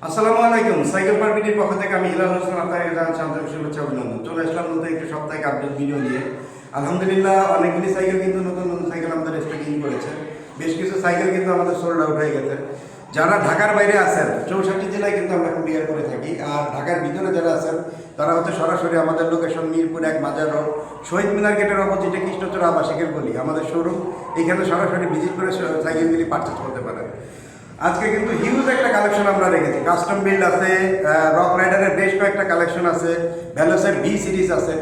আসসালামু আলাইকুম। সাইকেল পার্টির পক্ষ থেকে আমি হিলাল হোসেন আপনাকে জানাচ্ছি আন্তরিক শুভেচ্ছা অভিনন্দন। চলে আসলাম নতুন একটি সাপ্তাহিক আপডেট ভিডিও নিয়ে। আলহামদুলিল্লাহ অনেকগুলি সাইকেল কিন্তু নতুন নতুন সাইকেল আমাদের স্টকিং করেছে। বেশ কিছু সাইকেল কিন্তু আমাদের সোল্ড আউট হয়ে গেছে। যারা ঢাকার বাইরে আছেন 64 জেলায় কিন্তু আমরা কুরিয়ার করে থাকি, আর ঢাকার ভিতরে যারা আছেন তারা হচ্ছে সরাসরি আমাদের লোকেশন মিরপুর 1 মাজার রোড, শহীদ মিনার গেটের অপোজিটে কৃষ্ণচূড়া আবাসিকের গলি, আমাদের শোরুম। এখানে সরাসরি ভিজিট করে সাইকেলগুলি পারচেস করতে পারেন। আজকে কিন্তু হিউজ একটা কালেকশন আমরা রেখেছি। কাস্টম বিল্ড আছে, রক রাইডারের বেশ কয়েকটা কালেকশন আছে, ভ্যালোসের ভি সিরিজ আছে,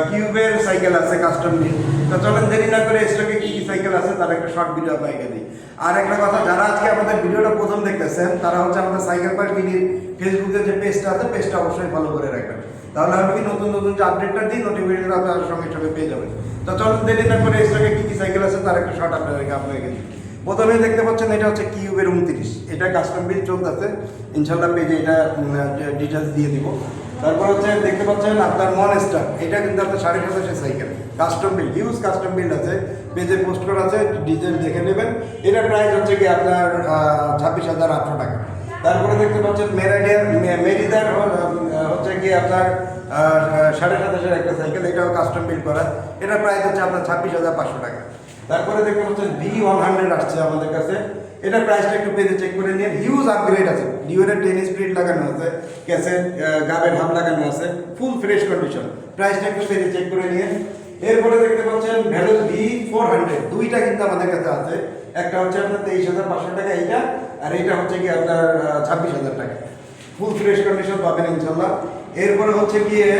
কিউবের সাইকেল আছে কাস্টম বিল্ড। তো চলেন দেরি না করে স্টকে কী কী সাইকেল আছে তার একটা শর্ট ভিডিও আপনাকে দিই। আর একটা কথা, যারা আজকে আমাদের ভিডিওটা প্রথম দেখতেছেন তারা হচ্ছে আমাদের সাইকেল পার্ক বিডির ফেসবুকে যে পেজটা আছে পেজটা অবশ্যই ফলো করে রাখবেন, তাহলে আমি কি নতুন নতুন যে আপডেটটা দিই নোটিফিকেশন আপনার সঙ্গে সঙ্গে পেয়ে যাবেন। তো চলুন দেরি না করে স্টকে কী কী সাইকেল আছে তার একটা শর্ট আপনাকে দিই। প্রথমে দেখতে পাচ্ছেন এটা হচ্ছে কিউবের 29, এটা কাস্টম বিল্ড চলতেছে, ইনশাল্লাহ পেজে এটা ডিটেলস দিয়ে দিব। তারপর হচ্ছে দেখতে পাচ্ছেন আপনার মনস্টার, এটা কিন্তু আপনার 7.5 cycle custom build, huge custom build আছে, পেজে পোস্ট করা আছে, ডিটেল দেখে নেবেন। এটার প্রাইস হচ্ছে কি আপনার 26,800 টাকা। তারপরে দেখতে পাচ্ছেন মেরিদার হচ্ছে কি আপনার 7.5 একটা সাইকেল, এটাও কাস্টম বিল্ড করা, এটার প্রাইস হচ্ছে আপনার 26,500 টাকা। তারপরে দেখতে পাচ্ছেন V100 আসছে আমাদের কাছে, এটা প্রাইসটা একটু পেজে চেক করে নিয়ে, হিউজ আপগ্রেড আছে, ডিওরের 10 স্পিড লাগানো আছে, ক্যাসেট গাবের হাব লাগানো আছে, ফুল ফ্রেশ কন্ডিশন, প্রাইসটা একটু পেজে চেক করে নিয়ে। এরপরে দেখতে পাচ্ছেন ভ্যালোস V400, দুইটা কিন্তু আমাদের কাছে আছে, একটা হচ্ছে আপনার 23,500 টাকা এইটা, আর এইটা হচ্ছে কি আপনার 26,000 টাকা, ফুল ফ্রেশ কন্ডিশন পাবেন ইনশাল্লাহ। এরপরে হচ্ছে গিয়ে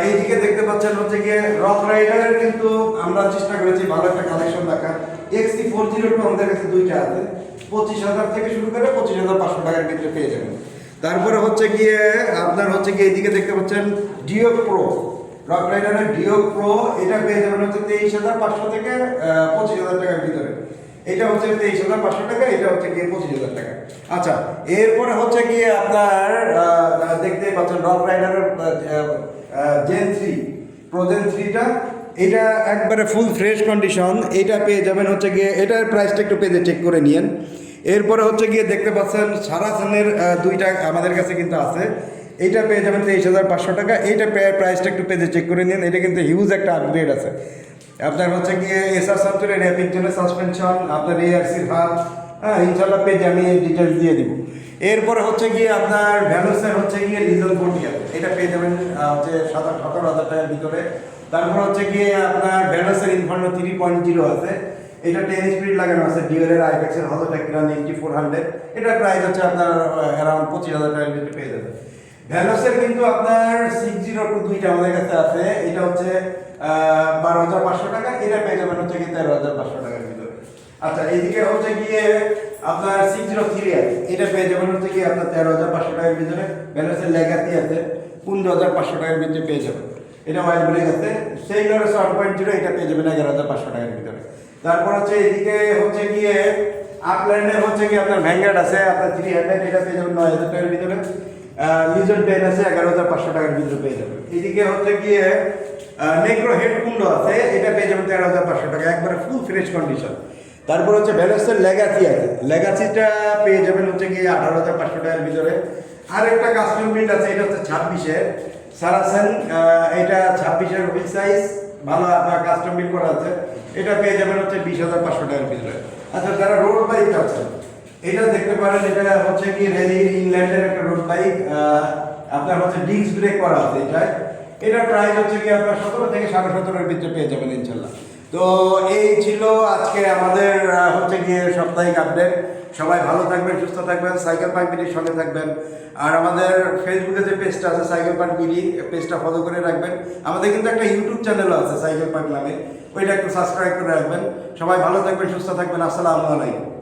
এইদিকে দেখতে পাচ্ছেন হচ্ছে গিয়ে রক রাইডারের কিন্তু আমরা চেষ্টা করেছি ভালো একটা কালেকশন রাখার। XC402 আমাদের কাছে দুইটা আছে, 25,000 থেকে শুরু করে 25,500 টাকার ভিতরে পেয়ে যাবেন। তারপরে হচ্ছে গিয়ে আপনার হচ্ছে গিয়ে এইদিকে দেখতে পাচ্ছেন ডিও প্রো, রক রাইডারের ডিও প্রো, এটা পেয়ে যাবেন হচ্ছে 23,500 থেকে 25,000 টাকার ভিতরে। এটা হচ্ছে 23,500 টাকা, এটা হচ্ছে গিয়ে 25,000 টাকা। আচ্ছা, এরপরে হচ্ছে গিয়ে আপনার দেখতেই পাচ্ছেন রক রাইডারের জেন 3 প্রোজেন 3টা, এটা একবারে ফুল ফ্রেশ কন্ডিশন, এটা পেয়ে যাবেন হচ্ছে গিয়ে, এটার প্রাইসটা একটু পেজে চেক করে নিন। এরপরে হচ্ছে গিয়ে দেখতে পাচ্ছেন সারাসেনের দুইটা আমাদের কাছে কিন্তু আছে, এইটা পেয়ে যাবেন 23,500 টাকা, এইটা প্রাইসটা একটু পেজে চেক করে নিন। এটা কিন্তু হিউজ একটা আপগ্রেড আছে, আপনার হচ্ছে গিয়ে এসআর সার্চুরের র্যাপিড জোনের সাসপেনশন, আপনার এআরসির ভাব, হ্যাঁ ইনশাল্লাহ পেজে আমি ডিটেলস দিয়ে দিব। এরপরে হচ্ছে গিয়ে আপনার ভ্যালোসের হচ্ছে গিয়ে লিজন 40, এটা পেয়ে যাবেন হচ্ছে 17,000 টাকার ভিতরে। তারপর হচ্ছে গিয়ে আপনার ভ্যালোসের ইনফার্নো 3.0 আছে, এটা 10 স্পিড লাগানো আছে, ডিওরের আইপ্যাক্সের হলো টেকরান 8400, এটার প্রাইস হচ্ছে আপনার অ্যারাউন্ড 25,000 টাকার ভিতরে পেয়ে যাবেন। ভ্যালোসের কিন্তু আপনার 602 দুইটা আমাদের কাছে আছে, এটা হচ্ছে 12,500 টাকা, এটা পেয়ে যাবেন হচ্ছে গিয়ে 13,500 টাকার ভিতরে। আচ্ছা, এইদিকে হচ্ছে গিয়ে আপনার 603 আছে, এটা পেয়ে যাবেন হচ্ছে গিয়ে আপনার 13,500 টাকার ভিতরে। ভ্যালোসের লেগাসি আছে 15,500 টাকার ভিতরে পেয়ে যাবেন, এটা ওয়াইল ব্রেক আছে। সেইলরের 7.0, এটা পেয়ে যাবেন 11,500 টাকার ভিতরে। তারপর হচ্ছে এদিকে হচ্ছে গিয়ে আপল্যান্ডের হচ্ছে গিয়ে আপনার ভ্যাঙ্গার্ড আছে আপনার 300, এটা পেয়ে যাবেন 9,000 টাকার ভিতরে। লিজন 10 আছে 11,500 টাকার ভিতরে পেয়ে যাবেন। এদিকে হচ্ছে গিয়ে নেগ্রো হেড কুন্ডো আছে, এটা পেয়ে যাবেন 13,500 টাকা, একবারে ফুল ফ্রেশ কন্ডিশন। তারপর হচ্ছে ভ্যালোসের লেগাসি আছে, লেগাসিটা পেয়ে যাবেন হচ্ছে গিয়ে 18,500 টাকার ভিতরে। আর একটা কাস্টম বিল্ড আছে, এটা হচ্ছে 26-এর সারাসেন, এটা 26-এর হুইল সাইজ, ভালো আপনার কাস্টম বিল্ড করা আছে, এটা পেয়ে যাবেন হচ্ছে 20,500 টাকার ভিতরে। আচ্ছা, যারা রোড বাইক আছে এটা দেখতে পারেন, এটা হচ্ছে কি রেলির ইংল্যান্ডের একটা রোড বাইক, আপনার হচ্ছে ডিস্ক ব্রেক করা আছে এটা প্রাইস হচ্ছে কি আপনার 17 থেকে 17.5-এর ভিতরে পেয়ে যাবেন ইনশাল্লাহ। তো এই ছিল আজকে আমাদের হচ্ছে গিয়ে সাপ্তাহিক আপডেট। সবাই ভালো থাকবেন, সুস্থ থাকবেন, সাইকেল পার্ক বিডির সঙ্গে থাকবেন। আর আমাদের ফেসবুকে যে পেজটা আছে সাইকেল পার্ক বিডি, পেজটা ফলো করে রাখবেন। আমাদের কিন্তু একটা ইউটিউব চ্যানেলও আছে সাইকেল পার্ক নামে, ওইটা একটু সাবস্ক্রাইব করে রাখবেন। সবাই ভালো থাকবেন, সুস্থ থাকবেন, আসসালামু আলাইকুম।